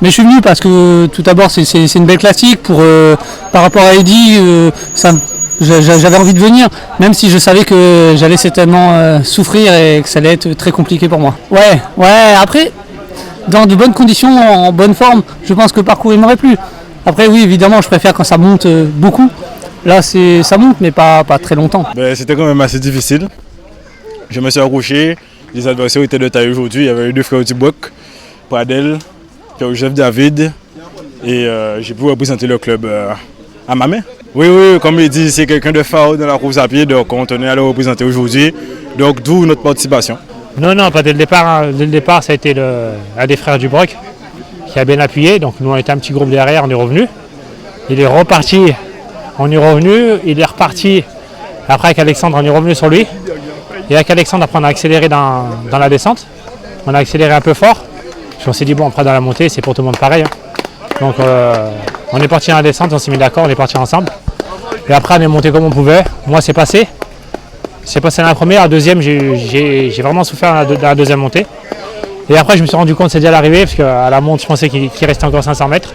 Mais je suis venu parce que tout d'abord c'est une belle classique. Par rapport à Eddy, j'avais envie de venir, même si je savais que j'allais certainement souffrir et que ça allait être très compliqué pour moi. Ouais, après, dans de bonnes conditions, en bonne forme, je pense que le parcours il m'aurait plu. Après oui, évidemment, je préfère quand ça monte beaucoup. Là, ça monte, mais pas très longtemps. C'était quand même assez difficile. Je me suis accroché. Les adversaires étaient de taille aujourd'hui. Il y avait eu 2 frères du Boc, Pradel, Pierre-Joseph David. Et j'ai pu représenter le club à ma main. Oui, comme il dit, c'est quelqu'un de phare dans la course à pied. Donc on tenait à le représenter aujourd'hui. Donc d'où notre participation. Non, pas dès le départ. Hein. Dès le départ, ça a été un des frères du Broc qui a bien appuyé. Donc nous, on était un petit groupe derrière, on est revenu. Il est reparti, on est revenu. Il est reparti. Après, avec Alexandre, on est revenu sur lui. Et avec Alexandre, après, on a accéléré dans la descente. On a accéléré un peu fort. Puis on s'est dit, bon, après, dans la montée, c'est pour tout le monde pareil. Hein. Donc, on est parti dans la descente, on s'est mis d'accord, on est parti ensemble. Et après, on est monté comme on pouvait. Moi, c'est passé. C'est passé dans la première. La deuxième, j'ai vraiment souffert dans la deuxième montée. Et après, je me suis rendu compte, c'est déjà l'arrivée, parce qu'à la monte, je pensais qu'il restait encore 500 mètres.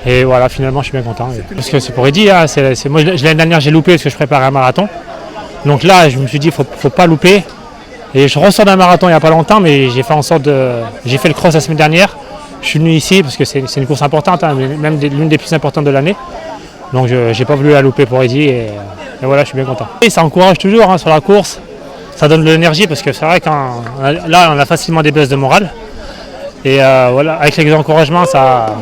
Et voilà, finalement, je suis bien content. Parce que c'est pour Eddy. Hein, moi, l'année dernière, j'ai loupé parce que je préparais un marathon. Donc là, je me suis dit, faut pas louper. Et je ressors d'un marathon il n'y a pas longtemps, mais j'ai fait en sorte j'ai fait le cross la semaine dernière. Je suis venu ici parce que c'est une course importante, hein, même l'une des plus importantes de l'année. Donc je n'ai pas voulu la louper pour Eddy et voilà, je suis bien content. Et ça encourage toujours hein, sur la course. Ça donne de l'énergie parce que c'est vrai là, on a facilement des baisses de morale. Et voilà, avec les encouragements, ça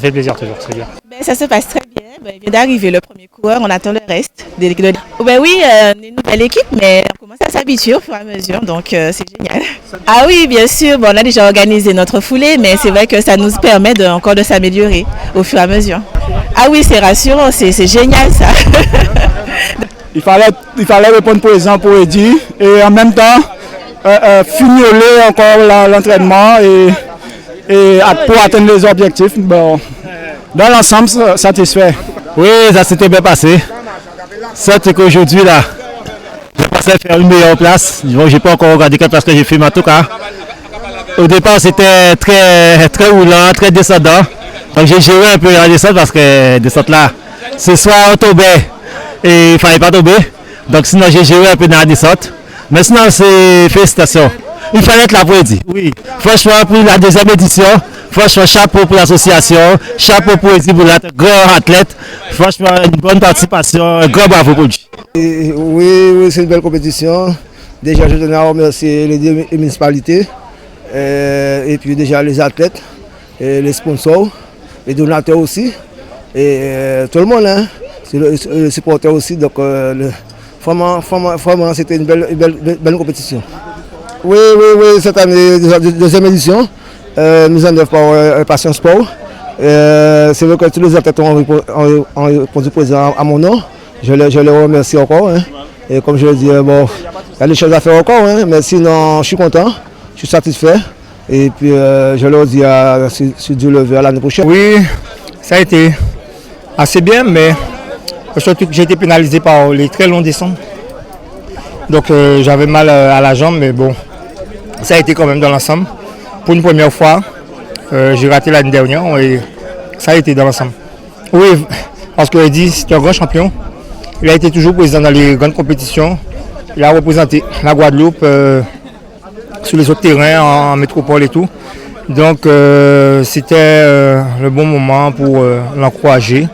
fait plaisir toujours, c'est bien. Ça se passe très bien. Il vient d'arriver le premier coureur, on attend le reste. Oui, on est une nouvelle équipe, mais on commence à s'habituer au fur et à mesure, donc c'est génial. Ah oui, bien sûr, on a déjà organisé notre foulée, mais c'est vrai que ça nous permet encore de s'améliorer au fur et à mesure. Ah oui, c'est rassurant, c'est génial ça. Il fallait répondre présent pour Eddy et en même temps fignoler encore l'entraînement et pour atteindre les objectifs. Bon, dans l'ensemble, satisfait. Oui, ça s'était bien passé. Sauf qu'aujourd'hui, là, je pensais faire une meilleure place. Je n'ai pas encore regardé quelle place que j'ai fait, mais en tout cas, au départ, c'était très roulant, très descendant. Donc j'ai géré un peu la descente parce que descente là, ce soir on tombait et il ne fallait pas tomber. Donc sinon j'ai géré un peu dans la descente. Mais sinon c'est félicitations. Il fallait être là pour Eddy. Oui. Franchement pour la deuxième édition, franchement chapeau pour l'association, chapeau pour Eddy pour l'être grand athlète. Franchement une bonne participation, un grand bravo pour lui. Oui, c'est une belle compétition. Déjà je tenais à remercier les deux municipalités et puis déjà les athlètes, et les sponsors. Les donateurs aussi, et tout le monde, hein, le supporter aussi. Donc, vraiment, c'était une belle compétition. Oui, cette année, deuxième édition, nous en œuvre par Passion Sport. C'est vrai que tous les athlètes ont répondu présent à mon nom. Je les remercie encore. Hein. Et comme je le dis, bon, il y a des choses à faire encore, hein, mais sinon, je suis content, je suis satisfait. Et puis je leur dis si Dieu le veut à l'année prochaine. Oui, ça a été assez bien, mais surtout que j'ai été pénalisé par les très longs descentes. Donc j'avais mal à la jambe, mais bon, ça a été quand même dans l'ensemble. Pour une première fois, j'ai raté l'année dernière et ça a été dans l'ensemble. Oui, parce que Eddy, c'est un grand champion. Il a été toujours présent dans les grandes compétitions. Il a représenté la Guadeloupe. Sur les autres terrains en métropole et tout. Donc c'était le bon moment pour l'encourager.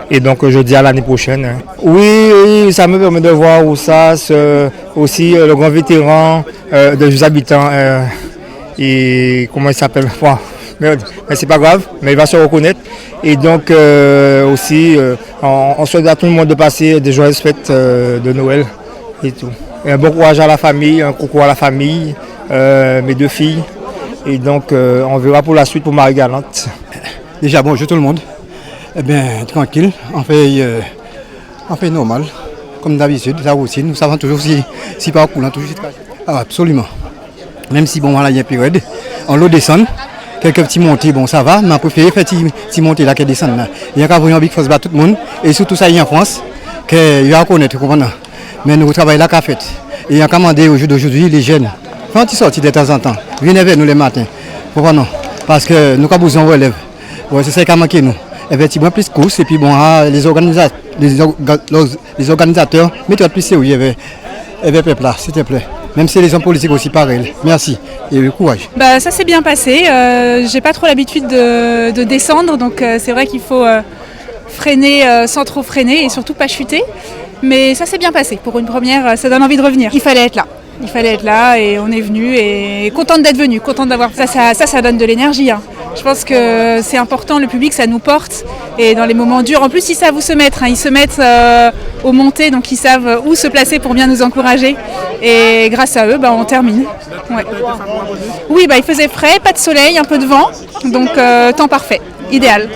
Et donc je dis à l'année prochaine. Hein. Oui, ça me permet de voir où ça, aussi le grand vétéran des habitants. Et comment il s'appelle mais c'est pas grave, mais il va se reconnaître. Et donc aussi, on souhaite à tout le monde de passer des joyeuses fêtes de Noël et tout. Et un bon courage à la famille, un coucou à la famille. Mes deux filles, et donc on verra pour la suite pour Marie-Galante. Déjà bonjour tout le monde, eh bien tranquille, on fait normal, comme d'habitude, la routine, nous savons toujours si parcours, toujours. Ah, absolument, même si bon voilà il y a une période, on l'eau descend, quelques petits montées, bon ça va, mais on préfère faire petits montées là qui descendent là. Il y a qu'à voir un big force tout le monde, et surtout ça y est en France, qu'il y a à connaître, mais nous travaillons là qu'à fait, et il y a qu'à demander au jour d'aujourd'hui les jeunes. Quand ils sortent de temps en temps, venez vers nous les matins. Pourquoi non? parce que nous avons besoin de relève. Ouais, c'est ça qui a manqué nous. Effectivement, plus de courses et puis bon, les organisateurs, mettez plus sérieux avec peuple là, s'il te plaît. Même si les hommes politiques aussi pareil. Merci et courage. Ça s'est bien passé. J'ai pas trop l'habitude de descendre, donc c'est vrai qu'il faut freiner sans trop freiner et surtout pas chuter. Mais ça s'est bien passé. Pour une première, ça donne envie de revenir. Il fallait être là. Il fallait être là et on est venu et contente d'être venu, contente d'avoir ça donne de l'énergie. Hein. Je pense que c'est important, le public ça nous porte et dans les moments durs, en plus ils savent où se mettre, hein. Ils se mettent aux montées donc ils savent où se placer pour bien nous encourager et grâce à eux on termine. Ouais. Oui il faisait frais, pas de soleil, un peu de vent, donc temps parfait, idéal.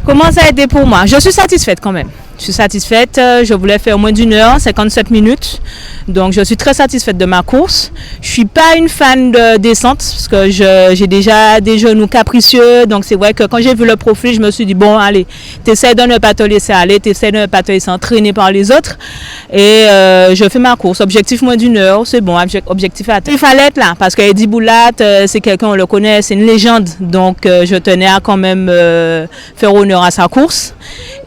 Comment ça a été pour moi? Je suis satisfaite quand même. Je suis satisfaite, je voulais faire moins d'une heure, 57 minutes. Donc je suis très satisfaite de ma course. Je ne suis pas une fan de descente parce que j'ai déjà des genoux capricieux. Donc c'est vrai que quand j'ai vu le profil, je me suis dit bon allez, t'essaies de ne pas te laisser aller, t'essaies de ne pas te laisser entraîner par les autres. Et je fais ma course. Objectif moins d'une heure, c'est bon, objectif atteint. Il fallait être là parce que Eddy Boulat, c'est quelqu'un, on le connaît, c'est une légende. Donc je tenais à quand même faire honneur à sa course.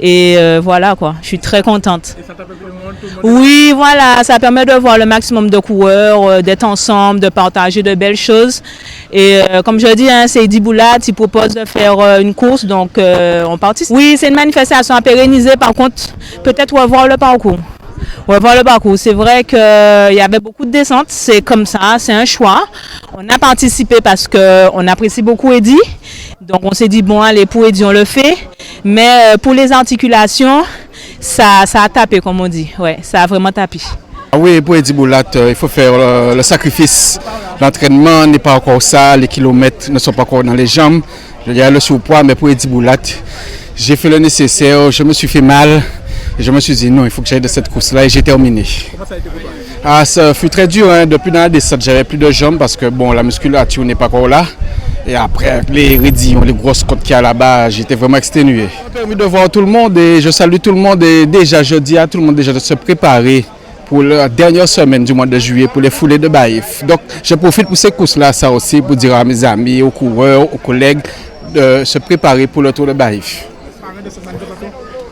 Et voilà quoi, je suis très contente. Et ça t'a fait pour le monde, Oui, voilà, ça permet de voir le maximum de coureurs, d'être ensemble, de partager de belles choses. Et comme je dis, c'est Eddy Boulat, il propose de faire une course, donc on participe. Oui, c'est une manifestation à pérenniser, par contre, peut-être revoir le parcours. Revoir le parcours. C'est vrai qu'il y avait beaucoup de descentes, c'est comme ça, c'est un choix. On a participé parce qu'on apprécie beaucoup Eddy. Donc on s'est dit, bon allez, pour Eddy on le fait. Mais pour les articulations, ça a tapé comme on dit. Ouais, ça a vraiment tapé. Oui, pour Eddy Boulat, il faut faire le sacrifice. L'entraînement n'est pas encore ça, les kilomètres ne sont pas encore dans les jambes. Il y a le surpoids, mais pour Eddy Boulat, j'ai fait le nécessaire, je me suis fait mal. Et je me suis dit non, il faut que j'aille de cette course-là et j'ai terminé. Comment ça a été pour toi? Ça fut très dur, hein. Depuis dans la descente, j'avais plus de jambes parce que bon, la musculature n'est pas encore là. Et après, avec les raidillons, les grosses côtes qu'il y a là-bas, j'étais vraiment exténué. Ça m'a permis de voir tout le monde et je salue tout le monde. Et déjà, je dis à tout le monde déjà de se préparer pour la dernière semaine du mois de juillet pour les foulées de Baïf. Donc, je profite pour ces courses-là, ça aussi, pour dire à mes amis, aux coureurs, aux collègues, de se préparer pour le Tour de Baïf.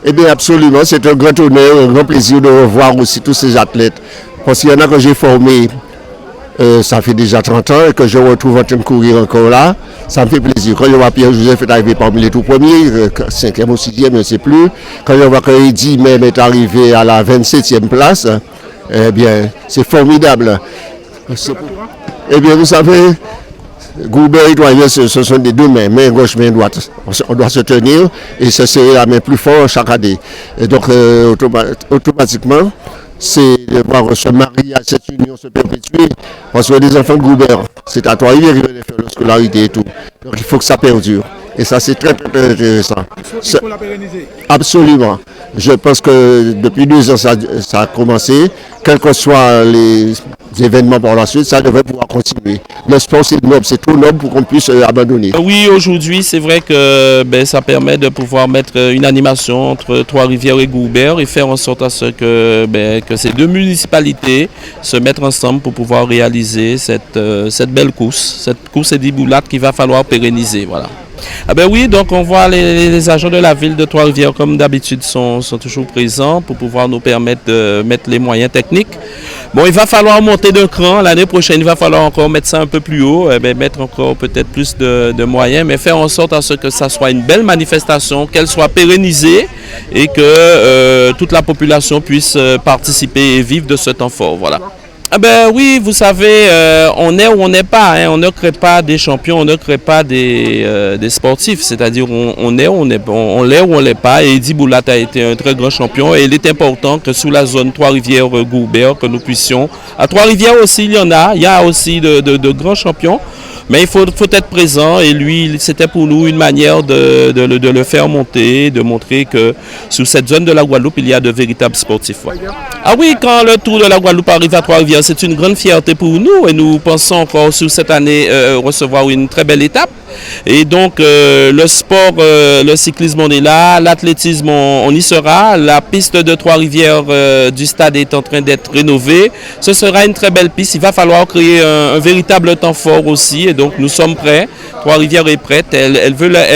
Eh bien, absolument, c'est un grand honneur, un grand plaisir de revoir aussi tous ces athlètes. Parce qu'il y en a que j'ai formés, ça fait déjà 30 ans, et que je retrouve en train de courir encore là, ça me fait plaisir. Quand je vois Pierre-Joseph est arrivé parmi les tout premiers, 5e ou 6e, je ne sais plus. Quand je vois que Eddy même est arrivé à la 27e place, eh bien, c'est formidable. Eh bien, vous savez, Goubert et Doyen, ce sont des deux mains, main gauche, main droite. On doit se tenir et se serrer la main plus fort chaque année. Et donc, automatiquement, c'est de voir se marier à cette union se perpétuer. Parce que les enfants de Goubert, c'est à Trois-Rivières qu'ils veulent faire leur scolarité et tout. Donc, il faut que ça perdure. Et ça, c'est très, très, très intéressant. Il faut la pérenniser. Absolument. Je pense que depuis 2 ans, ça a commencé. Quels que soient les événements par la suite, ça devrait pouvoir continuer. Le sport, c'est noble, c'est trop noble pour qu'on puisse abandonner. Oui, aujourd'hui, c'est vrai que ça permet de pouvoir mettre une animation entre Trois-Rivières et Goubert et faire en sorte à ce que ces deux municipalités se mettent ensemble pour pouvoir réaliser cette belle course, cette course Eddy Boulat qu'il va falloir pérenniser. Voilà. Oui, donc on voit les agents de la ville de Trois-Rivières comme d'habitude sont toujours présents pour pouvoir nous permettre de mettre les moyens techniques. Bon, il va falloir monter d'un cran. L'année prochaine, il va falloir encore mettre ça un peu plus haut, mettre encore peut-être plus de moyens, mais faire en sorte à ce que ça soit une belle manifestation, qu'elle soit pérennisée et que toute la population puisse participer et vivre de ce temps fort. Voilà. Oui, vous savez, on est où on n'est pas. Hein. On ne crée pas des champions, on ne crée pas des sportifs. C'est-à-dire on est où on n'est où on l'est pas. Et Eddy Boulat a été un très grand champion. Et il est important que sous la zone Trois-Rivières-Goubert, que nous puissions... À Trois-Rivières aussi, il y a aussi de grands champions. Mais il faut être présent et lui, c'était pour nous une manière de le faire monter, de montrer que sur cette zone de la Guadeloupe, il y a de véritables sportifs. Ouais. Ah oui, quand le Tour de la Guadeloupe arrive à Trois-Rivières, c'est une grande fierté pour nous et nous pensons encore sur cette année recevoir une très belle étape. Et donc le sport, le cyclisme on est là, l'athlétisme on y sera, la piste de Trois-Rivières du stade est en train d'être rénovée. Ce sera une très belle piste, il va falloir créer un véritable temps fort aussi et donc nous sommes prêts. Trois-Rivières est prête, elle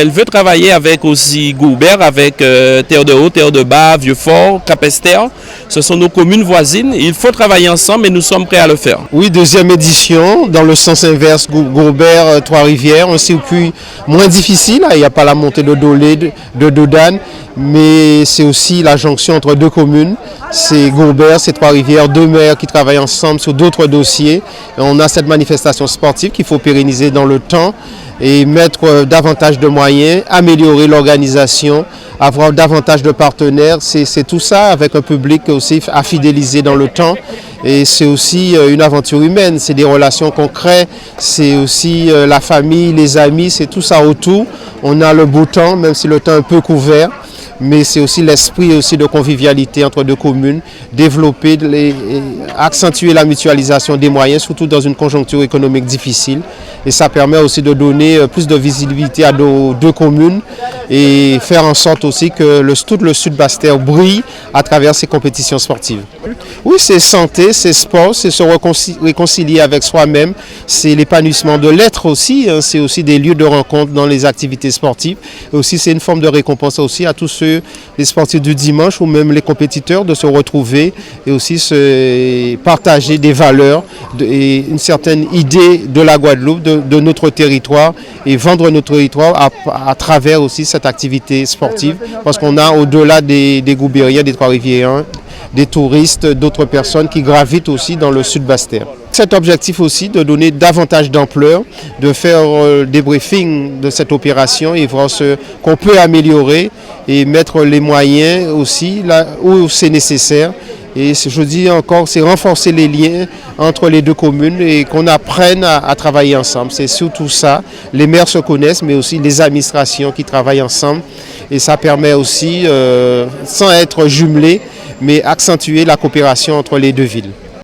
veut travailler avec aussi Goubert, avec Terre de Haut, Terre de Bas, Vieux-Fort, Capesterre. Ce sont nos communes voisines, il faut travailler ensemble et nous sommes prêts à le faire. Oui, deuxième édition, dans le sens inverse, Goubert, Trois-Rivières, un circuit moins difficile, il n'y a pas la montée de Dolé, de Dodane, mais c'est aussi la jonction entre deux communes, c'est Goubert, c'est Trois-Rivières, deux maires qui travaillent ensemble sur d'autres dossiers. Et on a cette manifestation sportive qu'il faut pérenniser dans le temps et mettre davantage de moyens, améliorer l'organisation, avoir davantage de partenaires. C'est tout ça avec un public aussi à fidéliser dans le temps. Et c'est aussi une aventure humaine, c'est des relations qu'on crée, c'est aussi la famille, les amis, c'est tout ça autour. On a le beau temps, même si le temps est un peu couvert, mais c'est aussi l'esprit aussi de convivialité entre deux communes, développer, accentuer la mutualisation des moyens, surtout dans une conjoncture économique difficile. Et ça permet aussi de donner plus de visibilité à nos deux communes et faire en sorte aussi que tout le Sud Basse-Terre brille à travers ces compétitions sportives. Oui, c'est santé, c'est sport, c'est se réconcilier avec soi-même, c'est l'épanouissement de l'être aussi, hein, c'est aussi des lieux de rencontre dans les activités sportives. Et aussi, c'est une forme de récompense aussi à tous ceux, les sportifs du dimanche ou même les compétiteurs de se retrouver et aussi se partager des valeurs et une certaine idée de la Guadeloupe, de notre territoire et vendre notre territoire à travers aussi cette activité sportive parce qu'on a au-delà des Goubériens, des Trois-Rivières, des touristes, d'autres personnes qui gravitent aussi dans le Sud Basse-Terre. Cet objectif aussi de donner davantage d'ampleur, de faire des briefings de cette opération et voir ce qu'on peut améliorer et mettre les moyens aussi là où c'est nécessaire. Et je dis encore, c'est renforcer les liens entre les deux communes et qu'on apprenne à travailler ensemble. C'est surtout ça. Les maires se connaissent, mais aussi les administrations qui travaillent ensemble. Et ça permet aussi, sans être jumelé, mais accentuer la coopération entre les deux villes.